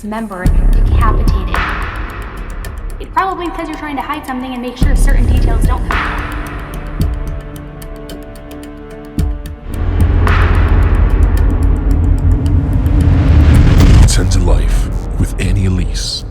dismembered, decapitated. It's probably because you're trying to hide something and make sure certain details don't come out. Tend to Life with Elise.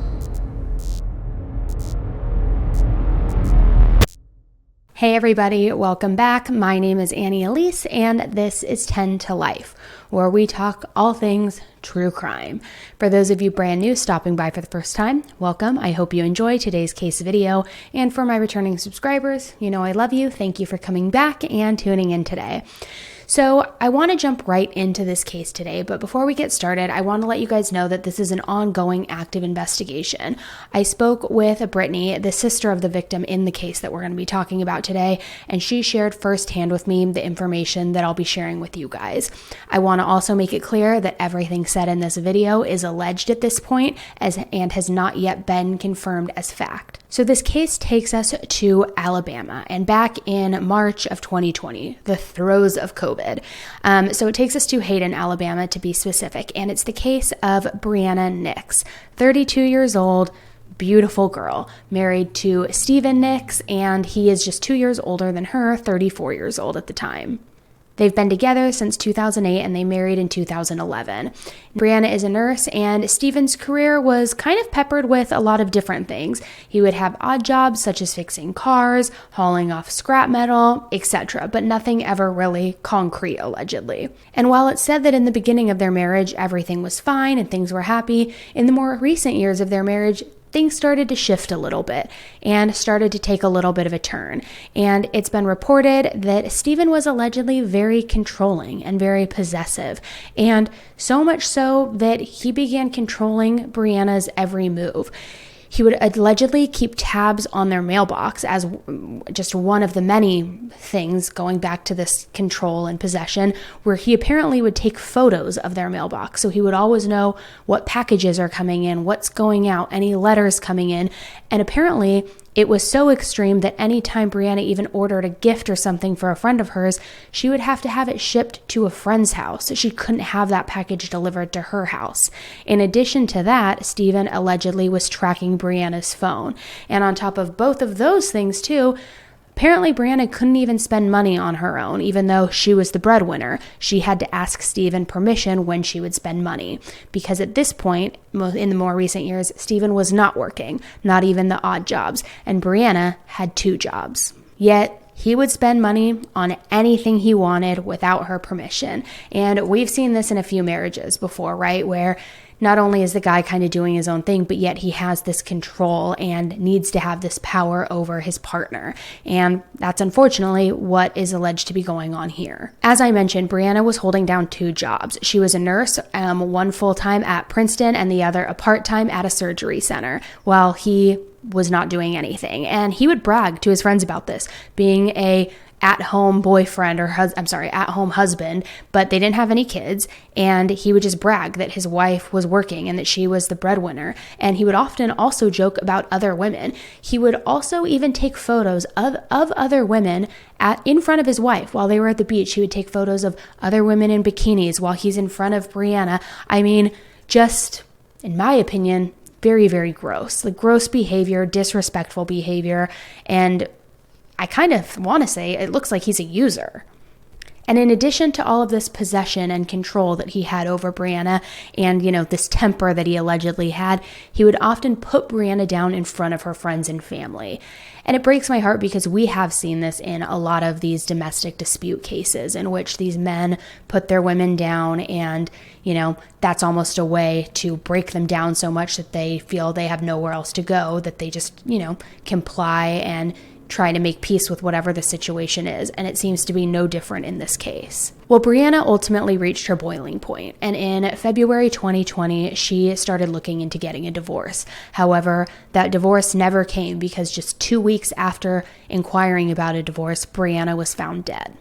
Hey everybody, welcome back. My name is Elise, and this is Tend to Life, where we talk all things true crime. For those of you brand new stopping by for the first time, welcome. I hope you enjoy today's case video. And for my returning subscribers, you know I love you. Thank you for coming back and tuning in today. So I want to jump right into this case today, but before we get started, I want to let you guys know that this is an ongoing active investigation. I spoke with Brittany, the sister of the victim in the case that we're going to be talking about today, and she shared firsthand with me the information that I'll be sharing with you guys. I want to also make it clear that everything said in this video is alleged at this point and has not yet been confirmed as fact. So this case takes us to Alabama, and back in March of 2020, the throes of COVID. So it takes us to Hayden, Alabama to be specific, and it's the case of Breana Nix, 32 years old, beautiful girl, married to Stephen Nix, and he is just 2 years older than her, 34 years old at the time. They've been together since 2008 and they married in 2011. Breana is a nurse, and Stephen's career was kind of peppered with a lot of different things. He would have odd jobs such as fixing cars, hauling off scrap metal, etc., but nothing ever really concrete, allegedly. And while it's said that in the beginning of their marriage everything was fine and things were happy, in the more recent years of their marriage things started to shift a little bit and started to take a little bit of a turn. And it's been reported that Stephen was allegedly very controlling and very possessive, and so much so that he began controlling Breana's every move. He would allegedly keep tabs on their mailbox as just one of the many things going back to this control and possession, where he apparently would take photos of their mailbox. So he would always know what packages are coming in, what's going out, any letters coming in. And apparently it was so extreme that anytime Breana even ordered a gift or something for a friend of hers, she would have to have it shipped to a friend's house. She couldn't have that package delivered to her house. In addition to that, Stephen allegedly was tracking Breana's phone. And on top of both of those things too, apparently Breana couldn't even spend money on her own, even though she was the breadwinner. She had to ask Stephen permission when she would spend money, because at this point, in the more recent years, Stephen was not working, not even the odd jobs, and Breana had 2 jobs. Yet, he would spend money on anything he wanted without her permission. And we've seen this in a few marriages before, right? Where not only is the guy kind of doing his own thing, but yet he has this control and needs to have this power over his partner. And that's unfortunately what is alleged to be going on here. As I mentioned, Breana was holding down 2 jobs. She was a nurse, one full-time at Princeton and the other a part-time at a surgery center, while he was not doing anything. And he would brag to his friends about this, being a at-home boyfriend or at-home husband, but they didn't have any kids, and he would just brag that his wife was working and that she was the breadwinner. And he would often also joke about other women. He would also even take photos of other women in front of his wife while they were at the beach. He would take photos of other women in bikinis while he's in front of Breana. I mean, just, in my opinion, very, very gross. Like gross behavior, disrespectful behavior, and I kind of want to say it looks like he's a user. And in addition to all of this possession and control that he had over Breana and, this temper that he allegedly had, he would often put Breana down in front of her friends and family. And it breaks my heart because we have seen this in a lot of these domestic dispute cases in which these men put their women down and, that's almost a way to break them down so much that they feel they have nowhere else to go, that they just, comply and try to make peace with whatever the situation is, and it seems to be no different in this case. Well, Breana ultimately reached her boiling point, and in February 2020, she started looking into getting a divorce. However, that divorce never came because just 2 weeks after inquiring about a divorce, Breana was found dead.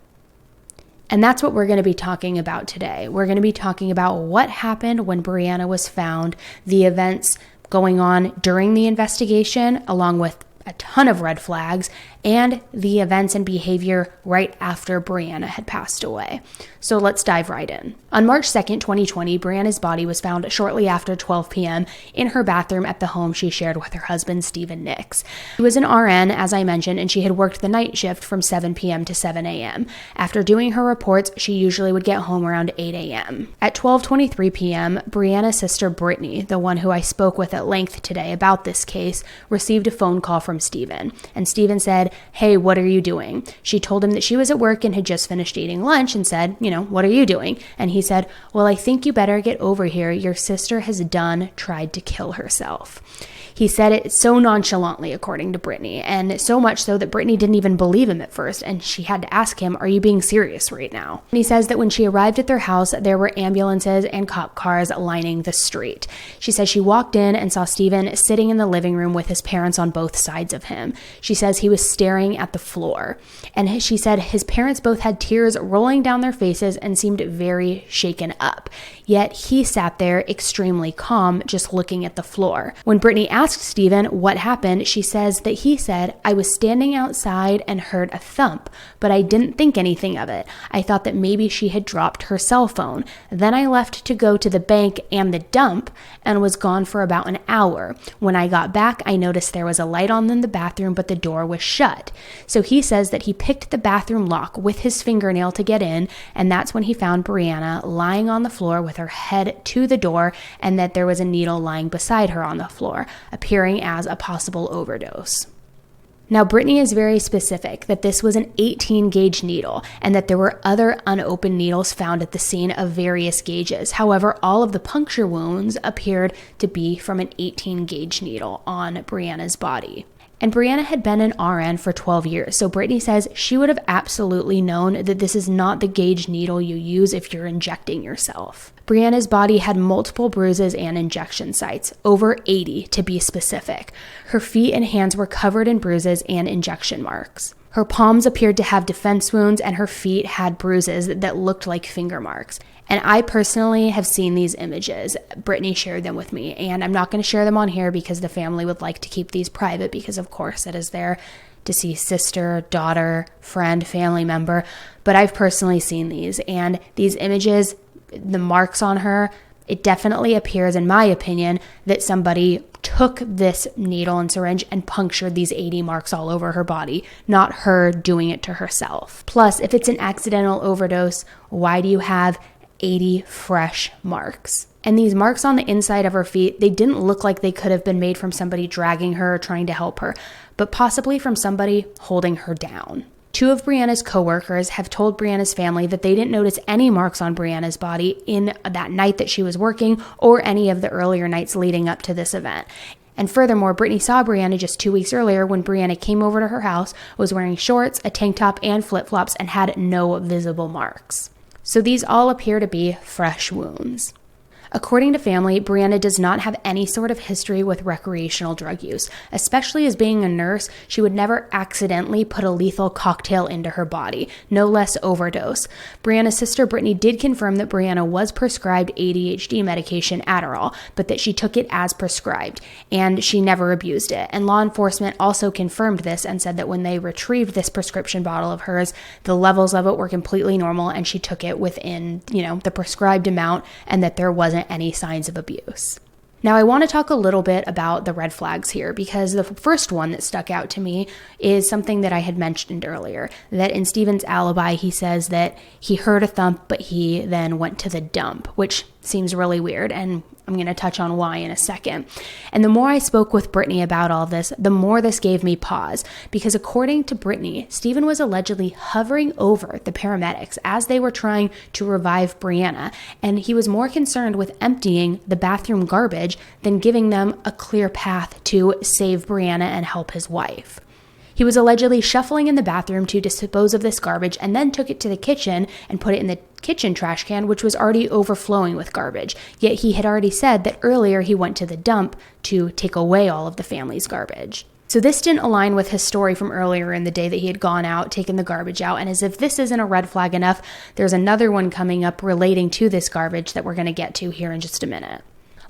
And that's what we're going to be talking about today. We're going to be talking about what happened when Breana was found, the events going on during the investigation, along with a ton of red flags, and the events and behavior right after Breana had passed away. So let's dive right in. On March 2nd, 2020, Breana's body was found shortly after 12 p.m. in her bathroom at the home she shared with her husband, Breana Nix. She was an RN, as I mentioned, and she had worked the night shift from 7 p.m. to 7 a.m. After doing her reports, she usually would get home around 8 a.m. At 12:23 p.m., Breana's sister Brittany, the one who I spoke with at length today about this case, received a phone call from Steven. And Steven said, "Hey, what are you doing?" She told him that she was at work and had just finished eating lunch and said, "What are you doing?" And he said, "Well, I think you better get over here. Your sister has tried to kill herself." He said it so nonchalantly, according to Brittany, and so much so that Brittany didn't even believe him at first, and she had to ask him, "Are you being serious right now?" And he says that when she arrived at their house, there were ambulances and cop cars lining the street. She says she walked in and saw Steven sitting in the living room with his parents on both sides of him. She says he was staring at the floor, and she said his parents both had tears rolling down their faces and seemed very shaken up. Yet he sat there extremely calm, just looking at the floor. When Brittany asked Steven what happened, she says that he said, "I was standing outside and heard a thump, but I didn't think anything of it. I thought that maybe she had dropped her cell phone. Then I left to go to the bank and the dump and was gone for about an hour. When I got back, I noticed there was a light on in the bathroom, but the door was shut." So he says that he picked the bathroom lock with his fingernail to get in, and that's when he found Breana lying on the floor with her head to the door, and that there was a needle lying beside her on the floor, appearing as a possible overdose. Now, Brittany is very specific that this was an 18-gauge needle and that there were other unopened needles found at the scene of various gauges. However, all of the puncture wounds appeared to be from an 18-gauge needle on Breana's body. And Breana had been an RN for 12 years, so Brittany says she would have absolutely known that this is not the gauge needle you use if you're injecting yourself. Breana's body had multiple bruises and injection sites, over 80 to be specific. Her feet and hands were covered in bruises and injection marks. Her palms appeared to have defense wounds, and her feet had bruises that looked like finger marks. And I personally have seen these images. Brittany shared them with me, and I'm not going to share them on here because the family would like to keep these private because, of course, it is their deceased sister, daughter, friend, family member. But I've personally seen these, and these images, the marks on her, it definitely appears, in my opinion, that somebody took this needle and syringe and punctured these 80 marks all over her body, not her doing it to herself. Plus, if it's an accidental overdose, why do you have 80 fresh marks? And these marks on the inside of her feet, they didn't look like they could have been made from somebody dragging her or trying to help her, but possibly from somebody holding her down. Two of Breana's coworkers have told Breana's family that they didn't notice any marks on Breana's body in that night that she was working or any of the earlier nights leading up to this event. And furthermore, Brittany saw Breana just 2 weeks earlier when Breana came over to her house, was wearing shorts, a tank top, and flip-flops, and had no visible marks. So these all appear to be fresh wounds. According to family, Breana does not have any sort of history with recreational drug use. Especially as being a nurse, she would never accidentally put a lethal cocktail into her body, no less overdose. Breana's sister Brittany did confirm that Breana was prescribed ADHD medication Adderall, but that she took it as prescribed, and she never abused it. And law enforcement also confirmed this and said that when they retrieved this prescription bottle of hers, the levels of it were completely normal, and she took it within, the prescribed amount, and that there wasn't any signs of abuse. Now, I want to talk a little bit about the red flags here because the first one that stuck out to me is something that I had mentioned earlier, that in Steven's alibi, he says that he heard a thump, but he then went to the dump, which seems really weird, and I'm going to touch on why in a second. And the more I spoke with Brittany about all this, the more this gave me pause, because according to Brittany, Steven was allegedly hovering over the paramedics as they were trying to revive Breana, and he was more concerned with emptying the bathroom garbage than giving them a clear path to save Breana and help his wife. He was allegedly shuffling in the bathroom to dispose of this garbage and then took it to the kitchen and put it in the kitchen trash can, which was already overflowing with garbage. Yet he had already said that earlier he went to the dump to take away all of the family's garbage. So this didn't align with his story from earlier in the day that he had gone out, taken the garbage out. And as if this isn't a red flag enough, there's another one coming up relating to this garbage that we're going to get to here in just a minute.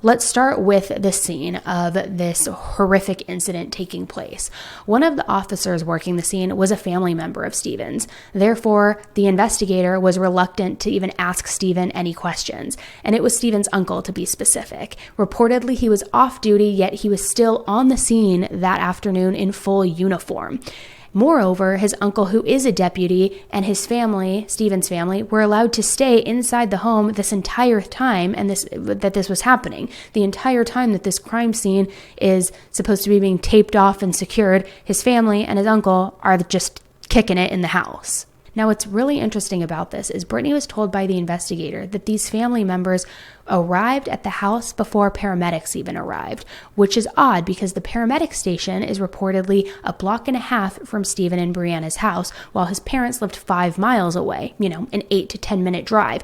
Let's start with the scene of this horrific incident taking place. One of the officers working the scene was a family member of Stephen's. Therefore, the investigator was reluctant to even ask Stephen any questions, and it was Stephen's uncle, to be specific. Reportedly, he was off duty, yet he was still on the scene that afternoon in full uniform. Moreover, his uncle, who is a deputy, and his family, Stephen's family, were allowed to stay inside the home this entire time and this was happening. The entire time that this crime scene is supposed to be being taped off and secured, his family and his uncle are just kicking it in the house. Now, what's really interesting about this is Brittany was told by the investigator that these family members arrived at the house before paramedics even arrived, which is odd because the paramedic station is reportedly a block and a half from Stephen and Breana's house, while his parents lived 5 miles away, an 8 to 10 minute drive.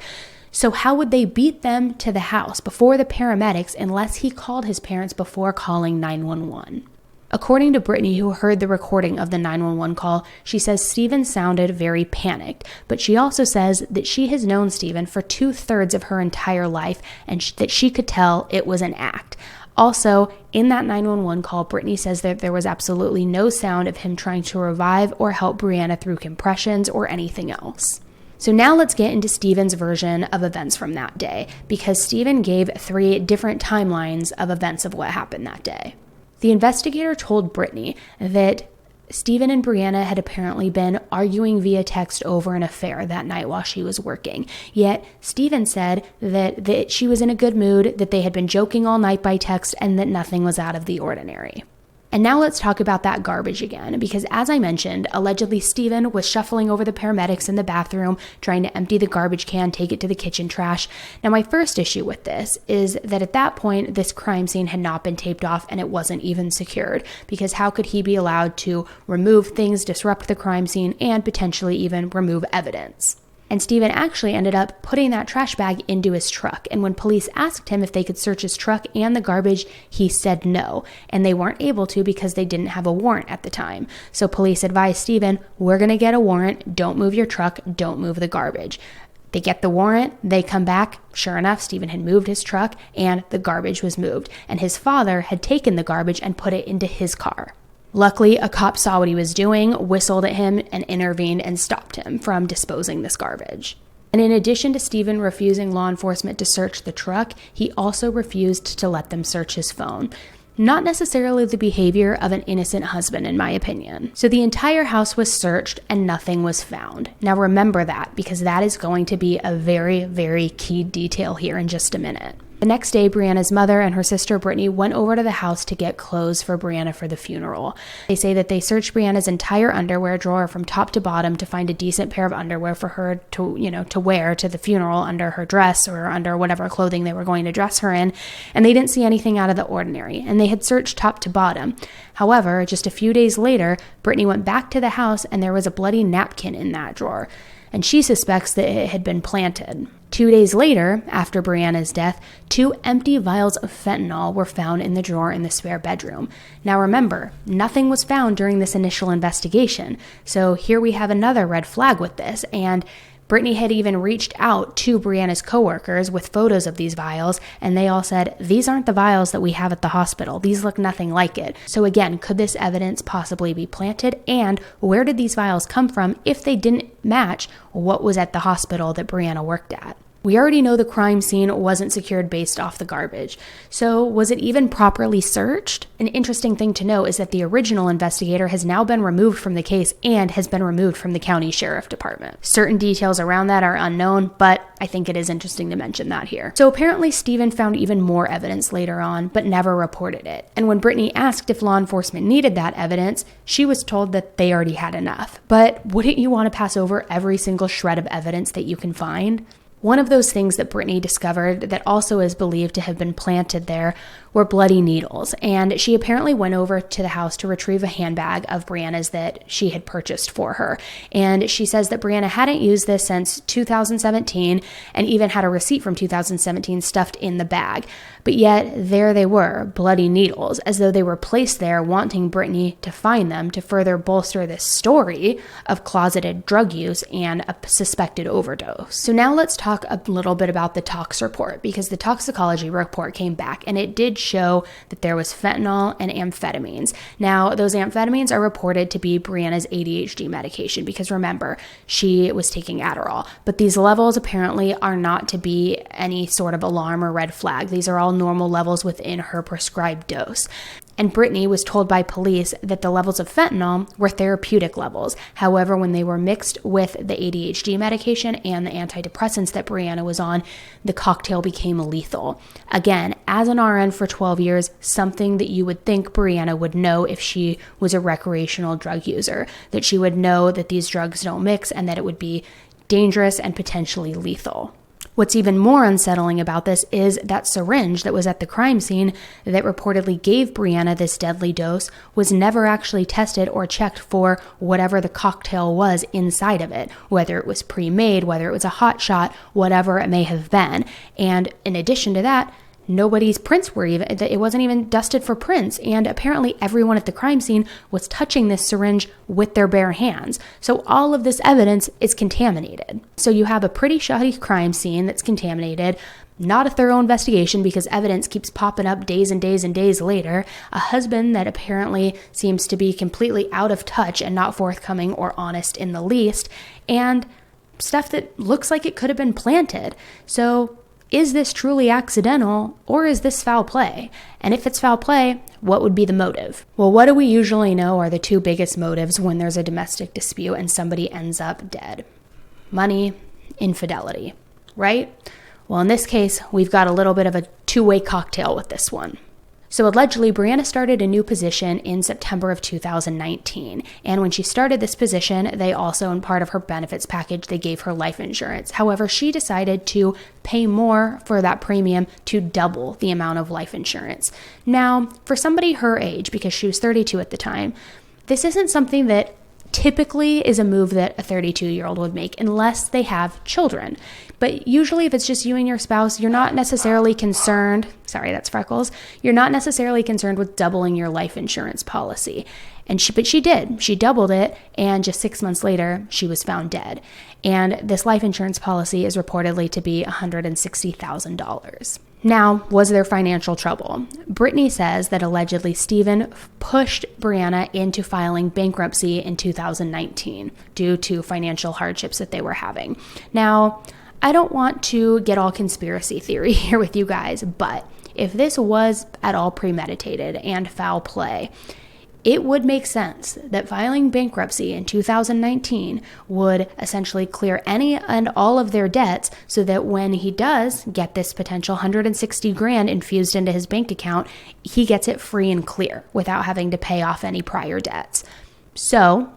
So how would they beat them to the house before the paramedics unless he called his parents before calling 911? According to Brittany, who heard the recording of the 911 call, she says Stephen sounded very panicked, but she also says that she has known Stephen for 2/3 of her entire life and that she could tell it was an act. Also, in that 911 call, Brittany says that there was absolutely no sound of him trying to revive or help Breana through compressions or anything else. So now let's get into Stephen's version of events from that day, because Stephen gave 3 different timelines of events of what happened that day. The investigator told Brittany that Stephen and Breana had apparently been arguing via text over an affair that night while she was working. Yet Stephen said that she was in a good mood, that they had been joking all night by text, and that nothing was out of the ordinary. And now let's talk about that garbage again, because as I mentioned, allegedly Stephen was shuffling over the paramedics in the bathroom, trying to empty the garbage can, take it to the kitchen trash. Now, my first issue with this is that at that point, this crime scene had not been taped off and it wasn't even secured, because how could he be allowed to remove things, disrupt the crime scene, and potentially even remove evidence? And Stephen actually ended up putting that trash bag into his truck. And when police asked him if they could search his truck and the garbage, he said no. And they weren't able to because they didn't have a warrant at the time. So police advised Stephen, we're going to get a warrant. Don't move your truck. Don't move the garbage. They get the warrant. They come back. Sure enough, Stephen had moved his truck and the garbage was moved. And his father had taken the garbage and put it into his car. Luckily, a cop saw what he was doing, whistled at him, and intervened and stopped him from disposing this garbage. And in addition to Stephen refusing law enforcement to search the truck, he also refused to let them search his phone. Not necessarily the behavior of an innocent husband, in my opinion. So the entire house was searched and nothing was found. Now remember that, because that is going to be a very, very key detail here in just a minute. The next day, Breana's mother and her sister Brittany went over to the house to get clothes for Breana for the funeral. They say that they searched Breana's entire underwear drawer from top to bottom to find a decent pair of underwear for her to wear to the funeral under her dress or under whatever clothing they were going to dress her in, and they didn't see anything out of the ordinary, and they had searched top to bottom. However, just a few days later, Brittany went back to the house and there was a bloody napkin in that drawer, and she suspects that it had been planted. 2 days later, after Breana's death, 2 empty vials of fentanyl were found in the drawer in the spare bedroom. Now remember, nothing was found during this initial investigation, so here we have another red flag with this, and Brittany had even reached out to Breana's coworkers with photos of these vials, and they all said, these aren't the vials that we have at the hospital. These look nothing like it. So again, could this evidence possibly be planted? And where did these vials come from if they didn't match what was at the hospital that Breana worked at? We already know the crime scene wasn't secured based off the garbage. So was it even properly searched? An interesting thing to know is that the original investigator has now been removed from the case and has been removed from the county sheriff department. Certain details around that are unknown, but I think it is interesting to mention that here. So apparently Stephen found even more evidence later on, but never reported it. And when Brittany asked if law enforcement needed that evidence, she was told that they already had enough. But wouldn't you want to pass over every single shred of evidence that you can find? One of those things that Brittany discovered that also is believed to have been planted there were bloody needles, and she apparently went over to the house to retrieve a handbag of Breana's that she had purchased for her. And she says that Breana hadn't used this since 2017 and even had a receipt from 2017 stuffed in the bag. But yet there they were, bloody needles, as though they were placed there wanting Brittany to find them to further bolster this story of closeted drug use and a suspected overdose. So now let's talk a little bit about the tox report, because the toxicology report came back and it did show that there was fentanyl and amphetamines. Now, those amphetamines are reported to be Breana's ADHD medication, because remember, she was taking Adderall. But these levels apparently are not to be any sort of alarm or red flag. These are all normal levels within her prescribed dose. And Brittany was told by police that the levels of fentanyl were therapeutic levels. However, when they were mixed with the ADHD medication and the antidepressants that Breana was on, the cocktail became lethal. Again, as an RN for 12 years, something that you would think Breana would know if she was a recreational drug user, that she would know that these drugs don't mix and that it would be dangerous and potentially lethal. What's even more unsettling about this is that syringe that was at the crime scene that reportedly gave Breana this deadly dose was never actually tested or checked for whatever the cocktail was inside of it, whether it was pre-made, whether it was a hot shot, whatever it may have been. And in addition to that, nobody's prints were even, it wasn't even dusted for prints. And apparently everyone at the crime scene was touching this syringe with their bare hands. So all of this evidence is contaminated. So you have a pretty shoddy crime scene that's contaminated, not a thorough investigation because evidence keeps popping up days and days and days later, a husband that apparently seems to be completely out of touch and not forthcoming or honest in the least, and stuff that looks like it could have been planted. So is this truly accidental, or is this foul play? And if it's foul play, what would be the motive? Well, what do we usually know are the two biggest motives when there's a domestic dispute and somebody ends up dead? Money, infidelity, right? Well, in this case, we've got a little bit of a two-way cocktail with this one. So allegedly, Breana started a new position in September of 2019. And when she started this position, they also, in part of her benefits package, they gave her life insurance. However, she decided to pay more for that premium to double the amount of life insurance. Now, for somebody her age, because she was 32 at the time, this isn't something that typically is a move that a 32-year-old would make unless they have children. But usually if it's just you and your spouse, you're not necessarily concerned, sorry, that's Freckles, you're not necessarily concerned with doubling your life insurance policy. But she did. She doubled it, and just 6 months later, she was found dead. And this life insurance policy is reportedly to be $160,000. Now, was there financial trouble? Brittany says that allegedly Stephen pushed Breana into filing bankruptcy in 2019 due to financial hardships that they were having. Now, I don't want to get all conspiracy theory here with you guys, but if this was at all premeditated and foul play, it would make sense that filing bankruptcy in 2019 would essentially clear any and all of their debts so that when he does get this potential $160,000 infused into his bank account, he gets it free and clear without having to pay off any prior debts. So,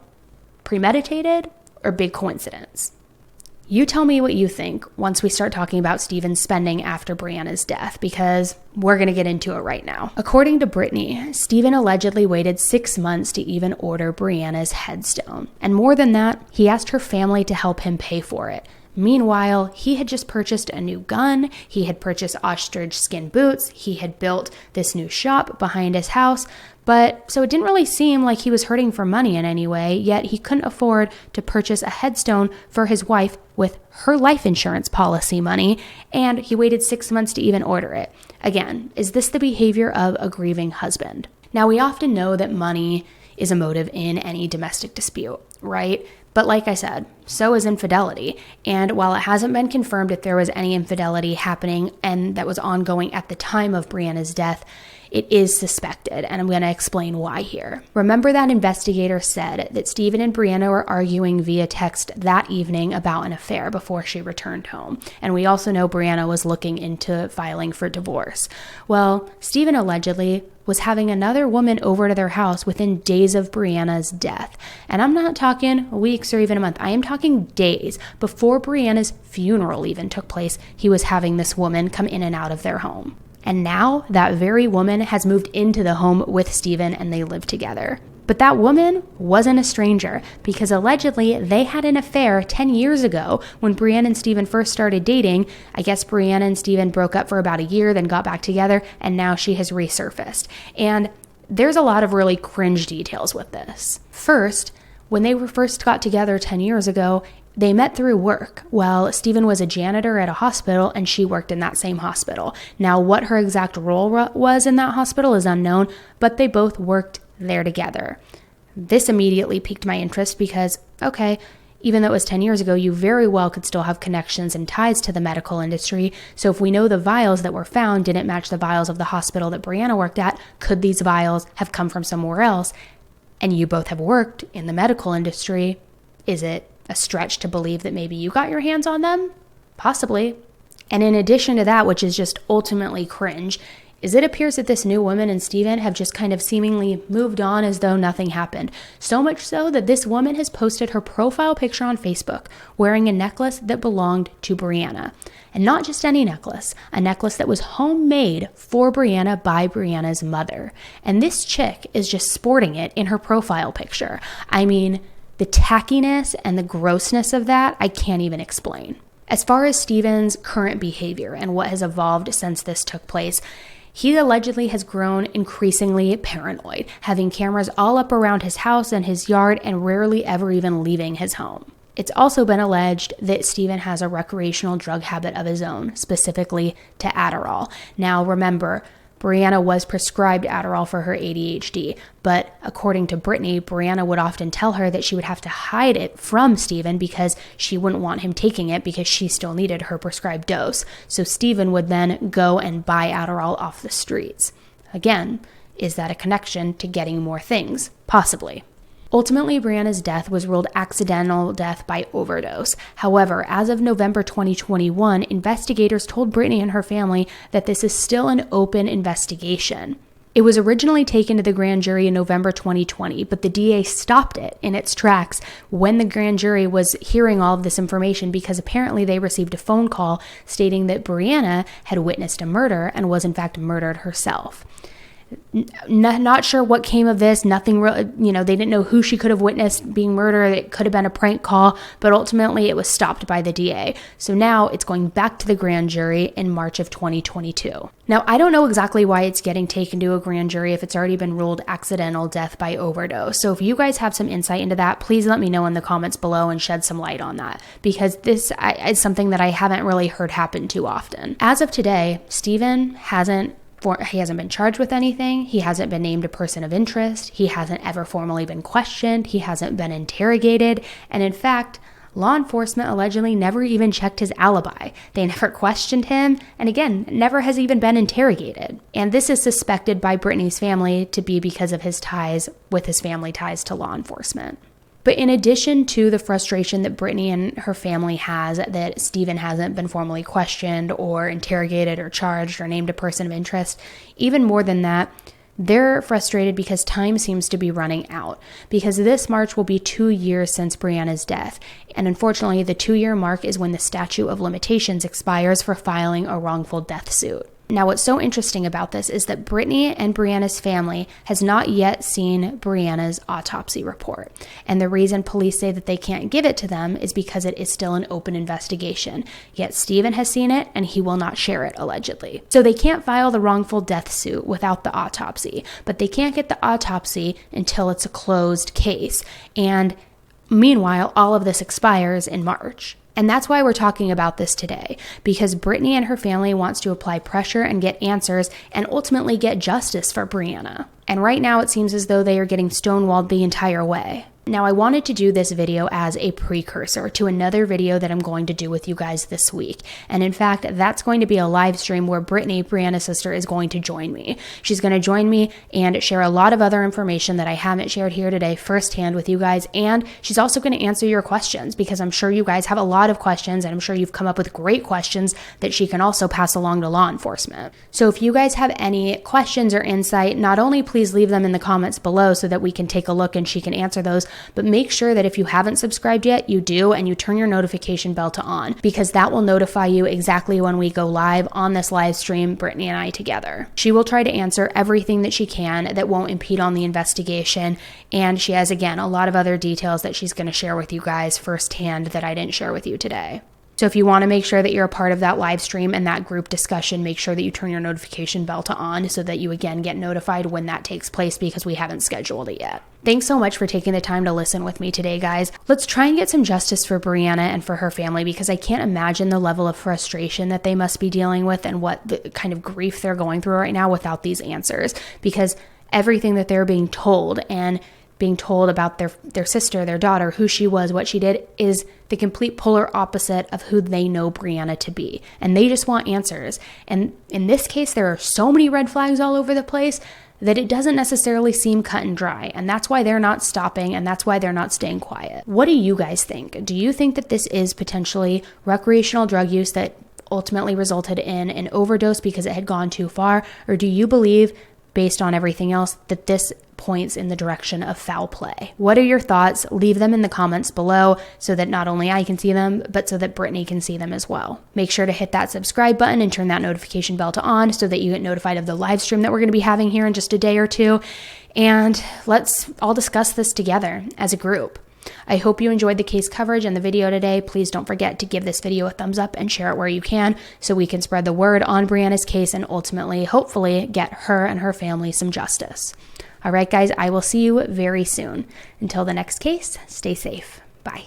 premeditated or big coincidence? You tell me what you think once we start talking about Stephen's spending after Breana's death, because we're going to get into it right now. According to Brittany, Stephen allegedly waited 6 months to even order Breana's headstone. And more than that, he asked her family to help him pay for it. Meanwhile, he had just purchased a new gun, he had purchased ostrich skin boots, he had built this new shop behind his house, so it didn't really seem like he was hurting for money in any way, yet he couldn't afford to purchase a headstone for his wife with her life insurance policy money, and he waited 6 months to even order it. Again, is this the behavior of a grieving husband? Now, we often know that money is a motive in any domestic dispute, right? But like I said, so is infidelity. And while it hasn't been confirmed if there was any infidelity happening and that was ongoing at the time of Breana's death, it is suspected, and I'm going to explain why here. Remember that investigator said that Stephen and Breana were arguing via text that evening about an affair before she returned home. And we also know Breana was looking into filing for divorce. Well, Stephen allegedly was having another woman over to their house within days of Breana's death. And I'm not talking weeks or even a month. I am talking days. Before Breana's funeral even took place, he was having this woman come in and out of their home. And now that very woman has moved into the home with Steven and they live together. But that woman wasn't a stranger, because allegedly they had an affair 10 years ago when Breana and Steven first started dating. I guess Breana and Steven broke up for about a year, then got back together, and now she has resurfaced. And there's a lot of really cringe details with this. First, when they first got together 10 years ago, they met through work. Well, Steven was a janitor at a hospital and she worked in that same hospital. Now, what her exact role was in that hospital is unknown, but they both worked there together. This immediately piqued my interest because, okay, even though it was 10 years ago, you very well could still have connections and ties to the medical industry. So if we know the vials that were found didn't match the vials of the hospital that Breana worked at, could these vials have come from somewhere else? And you both have worked in the medical industry. Is it a stretch to believe that maybe you got your hands on them? Possibly. And in addition to that, which is just ultimately cringe, is it appears that this new woman and Steven have just kind of seemingly moved on as though nothing happened. So much so that this woman has posted her profile picture on Facebook wearing a necklace that belonged to Breana. And not just any necklace, a necklace that was homemade for Breana by Breana's mother. And this chick is just sporting it in her profile picture. I mean, the tackiness and the grossness of that, I can't even explain. As far as Steven's current behavior and what has evolved since this took place, he allegedly has grown increasingly paranoid, having cameras all up around his house and his yard and rarely ever even leaving his home. It's also been alleged that Steven has a recreational drug habit of his own, specifically to Adderall. Now remember, Breana was prescribed Adderall for her ADHD, but according to Brittany, Breana would often tell her that she would have to hide it from Steven because she wouldn't want him taking it because she still needed her prescribed dose. So Steven would then go and buy Adderall off the streets. Again, is that a connection to getting more things? Possibly. Ultimately, Breana's death was ruled accidental death by overdose. However, as of November 2021, investigators told Brittany and her family that this is still an open investigation. It was originally taken to the grand jury in November 2020, but the DA stopped it in its tracks when the grand jury was hearing all of this information because apparently they received a phone call stating that Breana had witnessed a murder and was in fact murdered herself. Not sure what came of this. Nothing real, they didn't know who she could have witnessed being murdered. It could have been a prank call, but ultimately it was stopped by the DA. So now it's going back to the grand jury in March of 2022. Now, I don't know exactly why it's getting taken to a grand jury if it's already been ruled accidental death by overdose. So if you guys have some insight into that, please let me know in the comments below and shed some light on that, because this is something that I haven't really heard happen too often. As of today, Steven hasn't been charged with anything. He hasn't been named a person of interest. He hasn't ever formally been questioned. He hasn't been interrogated. And in fact, law enforcement allegedly never even checked his alibi. They never questioned him. And again, never has even been interrogated. And this is suspected by Brittany's family to be because of his ties to law enforcement. But in addition to the frustration that Brittany and her family has that Steven hasn't been formally questioned or interrogated or charged or named a person of interest, even more than that, they're frustrated because time seems to be running out. Because this March will be 2 years since Breana's death. And unfortunately, the 2-year mark is when the statute of limitations expires for filing a wrongful death suit. Now, what's so interesting about this is that Brittany and Breana's family has not yet seen Breana's autopsy report. And the reason police say that they can't give it to them is because it is still an open investigation. Yet Steven has seen it and he will not share it, allegedly. So they can't file the wrongful death suit without the autopsy, but they can't get the autopsy until it's a closed case. And meanwhile, all of this expires in March. And that's why we're talking about this today, because Brittany and her family wants to apply pressure and get answers and ultimately get justice for Breana. And right now it seems as though they are getting stonewalled the entire way. Now, I wanted to do this video as a precursor to another video that I'm going to do with you guys this week. And in fact, that's going to be a live stream where Brittany, Breana's sister, is going to join me. She's going to join me and share a lot of other information that I haven't shared here today firsthand with you guys. And she's also going to answer your questions, because I'm sure you guys have a lot of questions and I'm sure you've come up with great questions that she can also pass along to law enforcement. So if you guys have any questions or insight, not only please leave them in the comments below so that we can take a look and she can answer those, But make sure that if you haven't subscribed yet, you do, and you turn your notification bell to on, because that will notify you exactly when we go live on this live stream, Brittany and I together. She will try to answer everything that she can that won't impede on the investigation, and she has, again, a lot of other details that she's going to share with you guys firsthand that I didn't share with you today. So if you want to make sure that you're a part of that live stream and that group discussion, make sure that you turn your notification bell to on so that you, again, get notified when that takes place, because we haven't scheduled it yet. Thanks so much for taking the time to listen with me today, guys. Let's try and get some justice for Breana and for her family, because I can't imagine the level of frustration that they must be dealing with and what the kind of grief they're going through right now without these answers, because everything that they're being told about their sister, their daughter, who she was, what she did, is the complete polar opposite of who they know Breana to be. And they just want answers. And in this case, there are so many red flags all over the place that it doesn't necessarily seem cut and dry. And that's why they're not stopping, and that's why they're not staying quiet. What do you guys think? Do you think that this is potentially recreational drug use that ultimately resulted in an overdose because it had gone too far? Or do you believe, based on everything else, that this points in the direction of foul play? What are your thoughts? Leave them in the comments below so that not only I can see them, but so that Brittany can see them as well. Make sure to hit that subscribe button and turn that notification bell to on so that you get notified of the live stream that we're going to be having here in just a day or two. And let's all discuss this together as a group. I hope you enjoyed the case coverage and the video today. Please don't forget to give this video a thumbs up and share it where you can so we can spread the word on Breana's case and ultimately, hopefully, get her and her family some justice. All right, guys, I will see you very soon. Until the next case, stay safe. Bye.